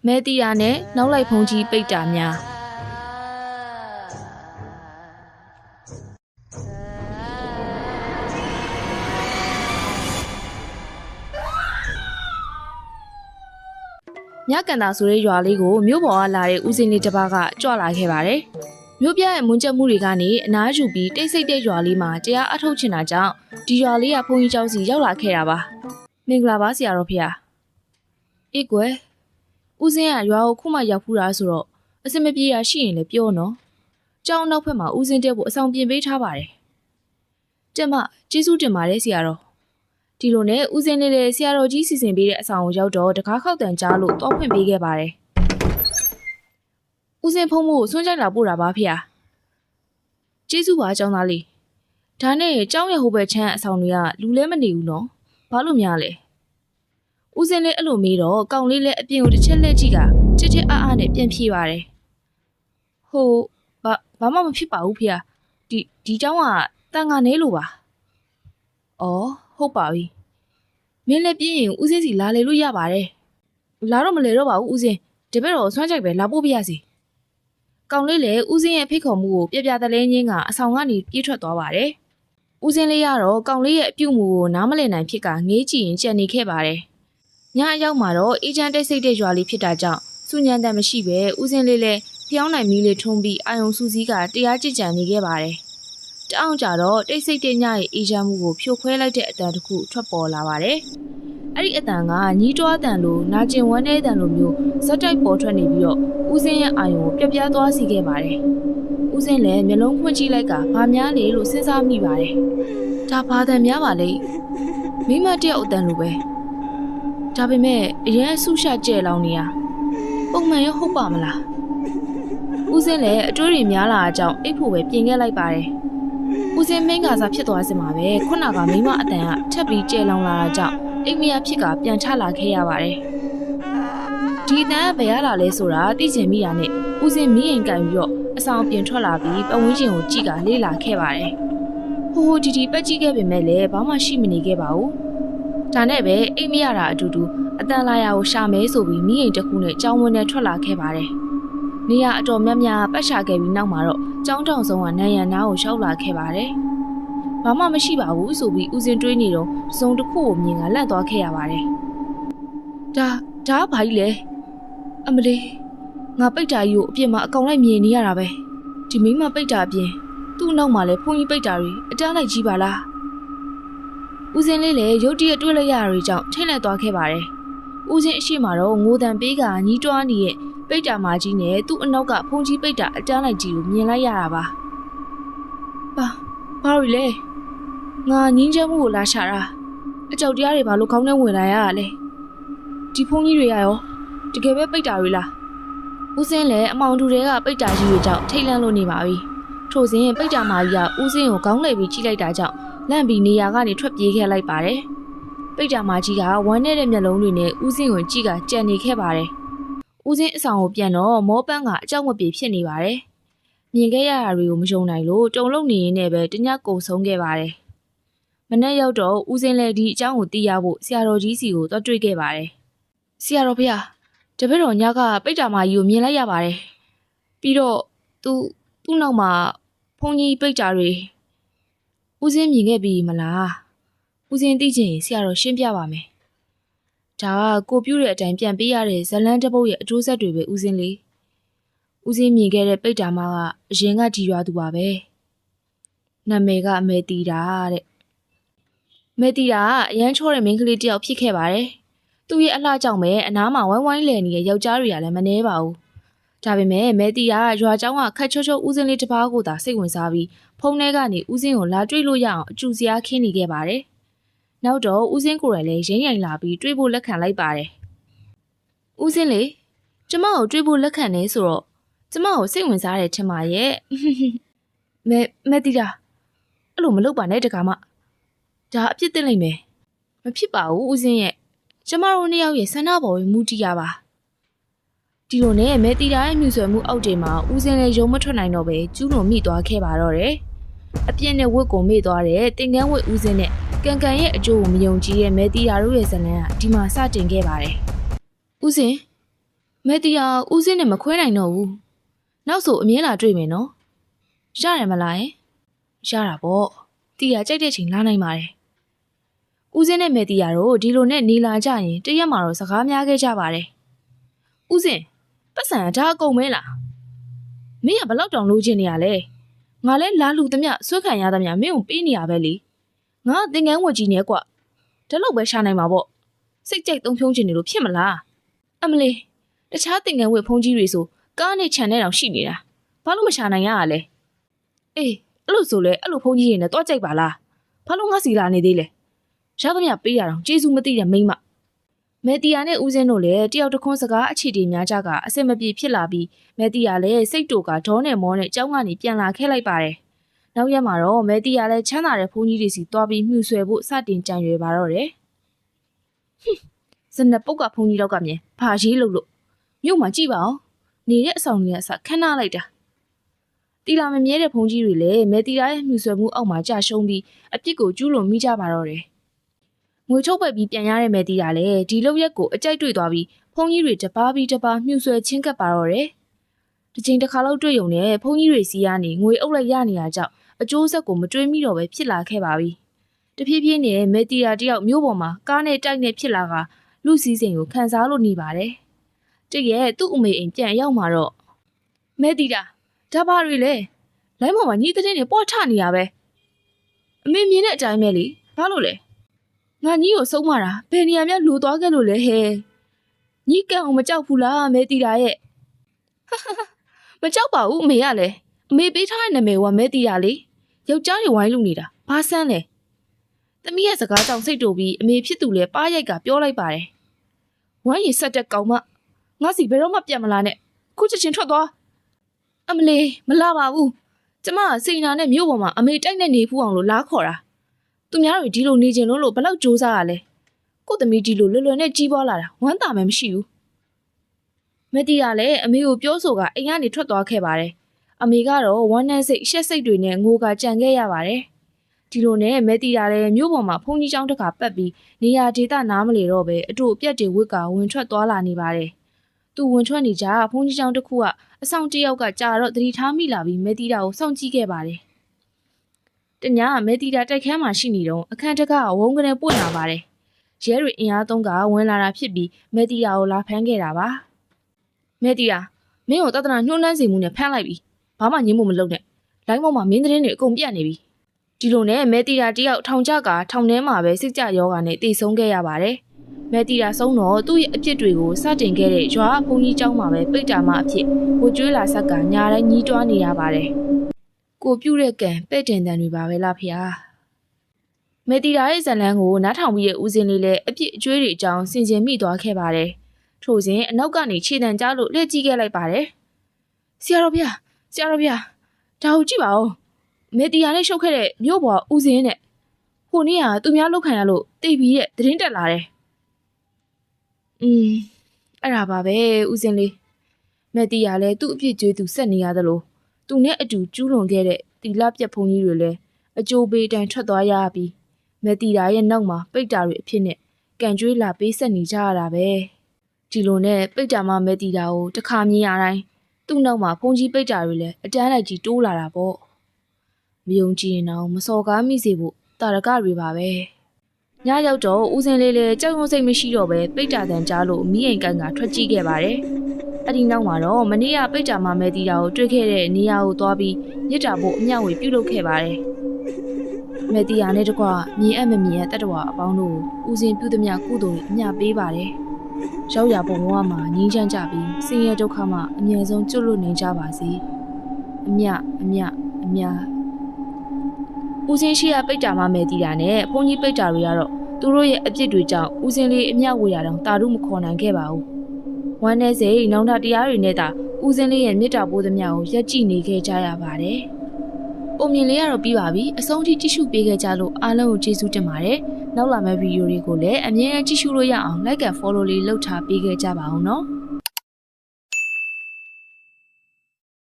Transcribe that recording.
မဲတီယာနဲ့နောက်လိုက်ဖုန်ကြီးပိတ်တာများညကန်တာဆိုတဲ့ရွာလေးကိုမြို့ပေါ်ကလာတဲ့ဦးစင်းလေးတစ်ပါးကကြွလာခဲ့ပါတယ်။မြို့ပြရဲ့မွန်းကျက်မှုတွေကနေအနားယူပြီးတိတ်ဆိတ်တဲ့ရွာလေးမှာတရားအထုတ်ချင်တာကြောင့်ဒီရွာလေးကဘုန်းကြီးကျောင်းစီရောက်လာခဲ့တာပါ။မင်္ဂလာပါဆရာတော်ဖေ။အေးကွယ်ဦးစင်းကရွာကိုခုမှရောက်ဖူးတာဆိုတော့အစင်မပြေရရှိရင်လည်းပြောနော်။ကျောင်းနောက်ဖက်မှာဦးစင်းတက်ဖို့အဆောင်ပြင်ပေးထားပါတယ်။တက်မကျေးဇူးတင်ပါတယ်ဆရာတော်။ဒီလိုနဲ့ဦးစင်းလေးလည်းဆရာတော်ကြီးစီစဉ်ပေးတဲ့အဆောင်ကိုရောက်တော့တကားခောက်တန်ကြားလို့တောင်းဖွင့်ပေးခဲ့ပါတယ်။ဦးစင်းဖုံးမို့ဆွန့်ကြိုက်လာပို့တာပါဖေ။ကျေးဇူးပါကျောင်းသားလေး။ဒါနဲ့ကျောင်းရဲ့ဟိုဘက်ချမ်းအဆောင်တွေကလူလဲမနေဘူးနော်။ဘာလို့များလဲ။ဦးစင်းလေးအဲ့လိုမေးတော့ကောင်လေးလည်းအပြင်ကိုတစ်ချက်လက်ကြည့်ကချစ်ချစ်အားအားနဲ့ပြန်ဖြေပါတယ်။ဟိုဘာမှမဖြစ်ပါဘူးဖေ။ဒီကျောင်းကတန်ခါနေလို့ပါ။အော်ဟုတ်ပါပြီ။မင်းလည်းပြင်းရင်ဦးစင်းစီလာလေလို့ရပါတယ်။လာတော့မလဲတော့ပါဘူးဦးစင်း။ဒီဘက်တော့ဆွမ်းကြိုက်ပဲလာပို့ပြရစီ။ကောင်လေးလည်းဦးစင်းရဲ့ဖိတ်ခေါ်မှုကိုပြပြတလဲချင်းကအဆောင်ကနေပြေးထွက်သွားပါတယ်။ဦးစင်းလေးကတော့ကောင်လေးရဲ့အပြုတ်မှုကိုနားမလည်နိုင်ဖြစ်ကငေးကြည့်ရင်ကြံနေခဲ့ပါတယ်။ညအရောက်မှာတော့အေးချမ်းတိတ်ဆိတ်တဲ့ရွာလေးဖြစ်တာကြောင့်စူညံတန်မရှိပဲဦးစင်းလေးလည်းဖျောင်းနိုင်မီးလေးထုံးပြီးအာယုံစူးစီးကတရားကြည်ကြံနေခဲ့ပါတယ်။တအောင်ကြတော့တိတ်ဆိတ်တဲ့ညရဲ့အေးချမ်းမှုကိုဖြိုခွဲလိုက်တဲ့အတန်တစ်ခုထွက်ပေါ်လာပါတယ်။အဲ့ဒီအတန်ကညီးတွားတန်လိုနာကျင်ဝမ်းတဲ့တန်လိုမျိုးဇက်တိုက်ပေါ်ထွက်နေပြီးတော့ဦးစင်းရဲ့အာယုံကိုပြပြသွားစေခဲ့ပါတယ်။ဦးစင်းလည်းမျက်လုံးဖွင့်ကြည့်လိုက်ကဘာများလေလို့စဉ်းစားမိပါတယ်။ဒါဘာတန်များပါလဲ။မိမတယောက်အတန်လိုပဲ။ဒါပေမဲ့အရင်ဆူရှာကျဲလောင်နေရပုံမှန်ရောဟုတ်ပါမလား။ဦးစင်းလည်းအတွေးတွေများလာအကြောင်းအိတ်ဖို့ပဲပြင်ခဲ့လိုက်ပါတယ်။ဦးစင်းမင်းကစားဖြစ်သွားစမှာပဲခုနကမိမအတန်ကထပ်ပြီးကျဲလောင်လာတာကြောင့်အိမ်မရဖြစ်ကပြန်ချလာခဲ့ရပါတယ်။ဒီတန်ကဘယ်ရလာလဲဆိုတာသိချင်မိတာနဲ့ဦးစင်းမိရင်ကန်ပြီးတော့အဆောင်ပြင်ထွက်လာပြီးပတ်ဝန်းကျင်ကိုကြည့်ကလေးလာခဲ့ပါတယ်။ဟိုဒီပတ်ကြည့်ခဲ့ပေမဲ့လည်းဘာမှရှိမနေခဲ့ပါဘူး။ဒါနဲ့ပဲအိမ်မရတာအတူတူအတန်လာရာကိုရှာမဲဆိုပြီးမိရင်တစ်ခုနဲ့ကြောင်းဝန်းနဲ့ထွက်လာခဲ့ပါတယ်။နေရအတော်များများပတ်ရှာခဲ့ပြီးနောက်မှာတော့ကြောင်းတောင်ဆုံးကနန်းရံနားကိုရှောက်လာခဲ့ပါတယ်။ဘာမှမရှိပါဘူးဆိုပြီးဦးစင်းတွေးနေတော့စုံတစ်ခုကိုမြင်ကလန့်သွားခဲ့ရပါတယ်။ဒါဘာကြီးလဲအမလေးငါပိတ်တာကြီးကိုအပြစ်မှာအကောင်လိုက်မြင်နေရတာပဲဒီမိမပိတ်တာအပြင်သူ့နောက်မှာလည်းဖုန်းကြီးပိတ်တာတွေအတန်းလိုက်ကြီးပါလားဦးစင်းလေးလည်းရုတ်တရက်တွေးလိုက်ရတာတွေကြောင့်ထိတ်လန့်သွားခဲ့ပါတယ်။ဦးစင်းအရှိမတော့ငိုတန်ပေးကညီးတွားနေတဲ့ပိတ်တာမကြီးနဲ့သူ့အနောက်ကဖုန်းကြီးပိတ်တာအတန်းလိုက်ကြီးကိုမြင်လိုက်ရတာပါဘာလို့လဲငါငင်းချမ်းမှုကိုလာရှာတာအကြောက်တရားတွေဘာလို့ခေါင်းထဲဝင်လာရတာလဲဒီဖုန်းကြီးတွေရောတကယ်ပဲပိတ်တာတွေလားဦးစင်းလည်းအမောင်တူတွေကပိတ်တာကြီးတွေကြောင့်ထိတ်လန့်လို့နေပါပြီထို့စဉ်ပိတ်တာမကြီးကဦးစင်းကိုခေါင်းလှည့်ပြီးကြည့်လိုက်တာကြောင့်လန့်ပြီးနေရာကနေထွက်ပြေးခဲ့လိုက်ပါတယ်ပိတ်တာမကြီးကဝမ်းနေတဲ့မျက်လုံးတွေနဲ့ဦးစင်းကိုကြည့်ကကြံနေခဲ့ပါတယ်ဦးစင်းအဆောင်ကိုပြန်တော့မောပန်းကအကြောက်မပြေဖြစ်နေပါတယ်မြင်ခဲ့ရတာတွေကိုမယုံနိုင်လို့တုန်လှုပ်နေရင်းနဲ့ပဲတညကုံဆုံးခဲ့ပါတယ်မနေ့ရောက်တော့ဦးစင်းလည်းဒီအကြောင်းကိုသိရဖို့ဆရာတော်ကြီးစီကိုသွားတွေ့ခဲ့ပါတယ်ဆရာတော်ဖေတပည့်တော်ညကပိတ်တာမကြီးကိုမြင်လိုက်ရပါတယ်ပြီးတော့သူ့နောက်မှာဖုန်းကြီးပိတ်တာတွေဦးစင်းမြင်ခဲ့ပြီမလားဦးစင်းသိချင်ဆရာတော်ရှင်းပြပါမယ်ဒါကကိုပြုတ်တဲ့အတိုင်းပြန်ပေးရတဲ့ဇလန်းတစ်ပုတ်ရဲ့အကျိုးဆက်တွေပဲဦးစင်းလေးဦးစင်းမြင်ခဲ့တဲ့ပိတ်တာမကအရင်ကဒီရွာသူပါပဲနာမည်ကအမေတီတာတဲ့မေတီတာကအရန်ချောတဲ့မိန်းကလေးတယောက်ဖြစ်ခဲ့ပါတယ်သူ့ရဲ့အလှကြောင့်ပဲအနားမှာဝိုင်းဝိုင်းလည်နေတဲ့ယောက်ျားတွေကလည်းမနှဲပါဘူးဒါပေမဲ့မေတီတာရွာเจ้าကခက်ချောချောဦးစင်းလေးတစ်ပါးကိုသာစိတ်ဝင်စားပြီးဖုန်းထဲကနေဦးစင်းကိုလာတွေ့လို့ရအောင်အကျူစရာခင်းနေခဲ့ပါတယ်နောက်တော့ဦးစင်းကိုယ်တိုင်လည်းရင်းရိုင်လာပြီးတွေ့ဖို့လက်ခံလိုက်ပါတယ်ဦးစင်းလေကျမကိုတွေ့ဖို့လက်ခံနေဆိုတော့ကျမကိုစိတ်ဝင်စားတယ်ထင်ပါရဲ့မေတီတာအဲ့လိုမလုပ်ပါနဲ့တကားမဒါအပြစ်တင်လိုက်မယ်မဖြစ်ပါဘူးဦးစင်းရဲ့ကျမတို့နှစ်ယောက်ရဲ့ဆန္ဒပေါ်ကိုမူတည်ရပါဒီလိုနဲ့မေတီတာရဲ့မြူဆွဲမှုအောက်တွေမှာဦးစင်းလည်းရုံမထွက်နိုင်တော့ပဲကျူးလွန်မိသွားခဲ့ပါတော့တယ်အပြစ်နဲ့ဝတ်ကိုမေ့သွားတဲ့တင်ကန်းဝတ်ဦးစင်းနဲ့ကန်ကန်ရဲ့အကျိုးကိုမယုံကြည်တဲ့မေတီတာတို့ရဲ့ဇလန်းကဒီမှာစတင်ခဲ့ပါတယ်ဦးစင်း မဲတီယာဦးစင်းနဲ့မခွဲနိုင်တော့ဘူးနောက်ဆိုအမြဲလာတွေ့မယ်နော်ရတယ်မလားယင်ရတာပေါ့တီယာကြိုက်တဲ့ချိန်လာနိုင်ပါတယ်ဦးစင်းနဲ့မဲတီယာတို့ဒီလိုနဲ့နေလာကြရင်တရက်မှာတော့စကားများခဲ့ကြပါတယ်ဦးစင်းပတ်စံဒါအကုန်မဲလားမင်းကဘလောက်တောင်လိုချင်နေရလဲငါလဲလာလူသမျှဆွဲခံရသမျှမင်းကိုပေးနေရပဲလေငါသင်္ကန်းဝတ်ကြီးနဲ့ကွာဒါလောက်ပဲရှာနိုင်မှာပေါ့စိတ်ကြိုက်သုံးဖြုံးချင်နေလို့ဖြစ်မလားအမလေးတခြားသင်္ကန်းဝတ်ဖုန်းကြီးတွေဆိုကားနဲ့ခြံနဲ့တောင်ရှိနေတာဘာလို့မရှာနိုင်ရလဲအေးအဲ့လိုဆိုလဲအဲ့လိုဖုန်းကြီးတွေနဲ့တွားကြိုက်ပါလားဘာလို့ငါစီလာနေသေးလဲရသမျှပေးရအောင်ကျေးဇူးမသိတဲ့မိန်းမမဲတီယာနဲ့ဦးစင်းတို့လည်းတယောက်တစ်ခွန်းစကားအခြေတီများကြကအစင်မပြေဖြစ်လာပြီးမဲတီယာလည်းစိတ်တူကဒေါနဲ့မောနဲ့အเจ้าကနေပြန်လာခဲ့လိုက်ပါတယ်နောက်ရက်မှာတော့မဲတီယာလည်းချမ်းသာတဲ့ဖုန်းကြီးတွေစီတွားပြီးမြှူဆွဲဖို့စတင်ကြံရွယ်ပါတော့တယ်စနပုတ်ကဖုန်းကြီးတော့ကမြင်ဘာရေးလို့မြို့မှာကြည့်ပါအောင်နေတဲ့အဆောင်ကြီးကစခန်းနာလိုက်တာတီလာမမြဲတဲ့ဖုန်းကြီးတွေလည်းမဲတီယာရဲ့မြှူဆွဲမှုအောက်မှာကြာရှုံးပြီးအပြစ်ကိုကျူးလွန်မိကြပါတော့တယ်ငွေထုတ်ပက်ပြီးပြန်ရတဲ့မဲတီယာလည်းဒီလောက်ရက်ကိုအကြိုက်တွေ့သွားပြီးဖုန်းကြီးတွေတပါးပြီးတပါးမြှူဆွဲချင်းကပ်ပါတော့တယ်တစ်ချိန်တစ်ခါလောက်တွေ့ုံနဲ့ဖုန်းကြီးတွေစီးရနေငွေအုပ်လိုက်ရနေရကြောင့်အကျိုးဆက်ကိုမတွေးမိတော့ပဲဖြစ်လာခဲ့ပါပြီတဖြည်းဖြည်းနဲ့မဲတီယာတယောက်မြို့ပေါ်မှာကားနဲ့တိုက်နဲ့ဖြစ်လာကလူစည်းစိမ်ကိုခံစားလို့နေပါတယ်တကယ်သူ့အမေအိမ်ပြန်ရောက်มาတော့မဲတီယာဒါပါတွေလေလိုင်းပေါ်မှာညီတဲ့နဲ့ပွားထနေရပဲအမေမြင်တဲ့အတိုင်းပဲလေဘာလို့လဲငါညီကိုဆုံးမတာဘယ်နေရာများလိုသွားခဲ့လို့လဲဟဲ့ညီကံအောင်မကြောက်ဘူးလားမဲတီယာရဲ့မကြောက်ပါဘူးအမေကလည်းအမေပေးထားတဲ့နာမည်ကမဲတီယာလေယောက်ျားတွေဝိုင်းလူနေတာဘာဆန်းလဲသမီးရဲ့စကားကြောင့်စိတ်တူပြီးအမေဖြစ်သူလည်းပါးရိုက်ကပြောလိုက်ပါတယ်ဝိုင်းရီဆက်တဲ့ကောင်မငါစီဘယ်တော့မှပြတ်မလာနဲ့ခုချက်ချင်းထွက်သွားအမလေးမလာပါဘူးကျမကစိန်နာနဲ့မြို့ပေါ်မှာအမေတိုက်နဲ့နေဖူးအောင်လို့လားခေါ်တာသူများတွေဒီလိုနေကြလို့ဘလောက်ကြိုးစားရလဲကို့သမီးဒီလိုလွယ်လွယ်နဲ့ကြီးပွားလာတာဝမ်းသာမှမရှိဘူးမတီးရလည်းအမေကိုပြောဆိုကအိမ်ကနေထွက်သွားခဲ့ပါတယ်အမေကတော့ဝမ်းနည်းစိတ်ရှက်စိတ်တွေနဲ့ငိုကကြံခဲ့ရပါတယ်ဒီလိုနဲ့မတီးရလည်းမြို့ပေါ်မှာဖုန်ကြီးကျောင်းတစ်ခါပတ်ပြီးနေရာဒေသနားမလေတော့ပဲအတူအပြက်တွေဝစ်ကဝင်ထွက်သွားလာနေပါတယ်သူဝင်ထွက်နေကြဖုန်ကြီးကျောင်းတစ်ခုကအဆောင်တစ်ယောက်ကကြာတော့သတိထားမိလာပြီးမတီးတာကိုစောင့်ကြည့်ခဲ့ပါတယ်တညမဲတီတာတိုက်ခန်းမှာရှိနေတော့အခန်းတကားဝုန်းကနေပွင့်လာပါတယ်။ရဲတွေအင်အားသုံးကဝင်လာတာဖြစ်ပြီးမဲတီတာကိုလာဖမ်းခဲ့တာပါ။မဲတီတာမင်းကိုတသနာညှိုးနှမ်းစီမှုနဲ့ဖမ်းလိုက်ပြီ။ဘာမှညှင်းမှုမလုပ်နဲ့။လိုင်းပေါ်မှာမင်းသတင်းတွေအကုန်ပြတ်နေပြီ။ဒီလိုနဲ့မဲတီတာတယောက်ထောင်ကျကထောင်ထဲမှာပဲစိတ်ကြယောဂါနဲ့တည်ဆုံးခဲ့ရပါတယ်။မဲတီတာဆုံးတော့သူ့ရဲ့အဖြစ်တွေကိုစတင်ခဲ့တဲ့ရွာဘုံကြီးကျောင်းမှာပဲပိတ်တာမှအဖြစ်ကိုကျွေးလာဆက်ကညာတိုင်းညီးတွားနေရပါတယ်။ကိုပြုတ်တဲ့ကံပဲ့တင်တန်တွေပါပဲလားဖေ။မေတီတာရဲ့ဇလန်းကိုနားထောင်ပြီးရဲ့ဦးစင်းလေးလည်းအပြစ်အကျွေးတွေအကြောင်းစင်ကြင်မိသွားခဲ့ပါတယ်။ထို့စဉ်အနောက်ကနေခြေတံကြားလို့လှည့်ကြည့်ခဲ့လိုက်ပါတယ်။ဆရာတော်ဗျာဒါကိုကြည့်ပါဦး။မေတီတာနဲ့ရှုပ်ခဲ့တဲ့မြို့ပေါ်ဦးစင်းနဲ့ဟိုနေ့ကသူများလောက်ခံရလို့တိတ်ပြီးတဲ့သတင်းတက်လာတယ်။အဲ့ဒါပါပဲဦးစင်းလေး။မေတီတာလည်းသူ့အပြစ်ကြွေးသူဆက်နေရသလိုသူနဲ့အတူကျူးလွန်ခဲ့တဲ့တီလာပြက်ဖုန်ကြီးတွေလည်းအကျိုးပေးတိုင်ထွက်သွားရပြီးမဲတီတာရဲ့နောက်မှာပိတ်တာတွေအဖြစ်နဲ့ကန်ကျွေးလာပေးဆက်နေကြရတာပဲဒီလိုနဲ့ပိတ်တာမှမဲတီတာကိုတစ်ခါမြင်ရတိုင်းသူ့နောက်မှာဖုန်ကြီးပိတ်တာတွေလည်းအတန်းလိုက်ကြီးတိုးလာတာပေါ့မယုံကြည်ရင်တော့မစော်ကားမိစေဖို့တာရကတွေပါပဲညရောက်တော့ဦးစင်းလေးလည်းကြောက်ရွံ့စိတ်မရှိတော့ပဲပိတ်တာတန်ကြားလို့မိအိမ်ကန်ကထွက်ကြည့်ခဲ့ပါတယ်အဲ့ဒီနောက်မှာတော့မနေ့ကပိတ်တာမှမဲတီတာကိုတွေ့ခဲ့တဲ့နေရာကိုသွားပြီးမြစ်တာဖို့အမျှဝေပြုလုပ်ခဲ့ပါတယ်။မဲတီတာနဲ့တကွမြင်အပ်မမြင်တတ္တဝါအပေါင်းတို့ဦးစင်ပြုသမျှကုသိုလ်တွေအမျှပေးပါတယ်။ရောက်ရပုံဘဝမှာငြိမ်းချမ်းကြပြီးဆင်းရဲဒုက္ခမှအမြဲဆုံးကျွတ်လွတ်နေကြပါစေ။အမျှဦးစင်ရှိရပိတ်တာမှမဲတီတာနဲ့ဘုန်းကြီးပိတ်တာတွေကတော့သူတို့ရဲ့အပြစ်တွေကြောင့်ဦးစင်လေးအမျှဝေရတော့တာတို့မခေါ်နိုင်ခဲ့ပါဘူး။ဝမ်းနဲ့စိတ်နောင်တတရားတွေနဲ့သာဦးစင်းလေးရဲ့မြစ်တာပိုးသမျှကိုရက်ကြည့်နေခဲ့ကြရပါတယ်။ပုံမြင်လေးကတော့ပြီးပါပြီ။အဆုံးထိကြည့်ရှုပေးခဲ့ကြလို့အားလုံးကိုကျေးဇူးတင်ပါတယ်။နောက်လာမယ့်ဗီဒီယိုတွေကိုလည်းအမြဲတမ်းကြည့်ရှုလို့ရအောင် like and follow လေးလုပ်ထားပေးခဲ့ကြပါအောင်နော်။